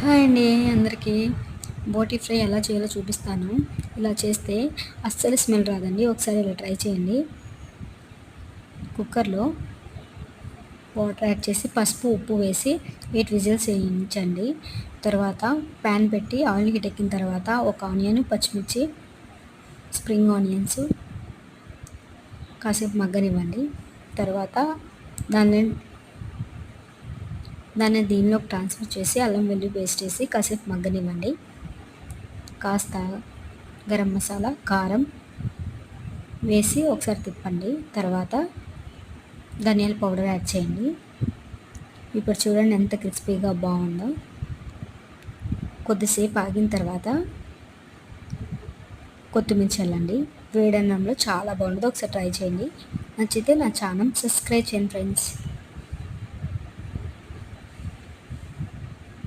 Hi అండి అందరికీ. బోటీ fry ఎలా చేయాలో చూపిస్తాను. ఇలా చేస్తే అస్సలు స్మెల్ రాదండి. ఒకసారి ఇలా ట్రై చేయండి. కుక్కర్లో వాటర్ యాడ్ చేసి పసుపు ఉప్పు వేసి 8 విజిల్స్ వేయించండి. తర్వాత ప్యాన్ పెట్టి ఆయిల్ హీట్ ఎక్కిన తర్వాత ఒక ఆనియన్, పచ్చిమిర్చి, స్ప్రింగ్ ఆనియన్స్ కాసేపు మగ్గనివ్వండి. తర్వాత దాన్ని దీనిలోకి ట్రాన్స్ఫర్ చేసి అల్లం వెల్లుల్లి పేస్ట్ వేసి కాసేపు మగ్గనివ్వండి. కాస్త గరం మసాలా, కారం వేసి ఒకసారి తిప్పండి. తర్వాత ధనియాల పౌడర్ యాడ్ చేయండి. ఇప్పుడు చూడండి ఎంత క్రిస్పీగా బాగుందో. కొద్దిసేపు ఆగిన తర్వాత కొత్తిమీర చల్లండి. వేడన్నంలో చాలా బాగుంటుంది. ఒకసారి ట్రై చేయండి. నచ్చితే నా ఛానల్ సబ్స్క్రైబ్ చేయండి ఫ్రెండ్స్.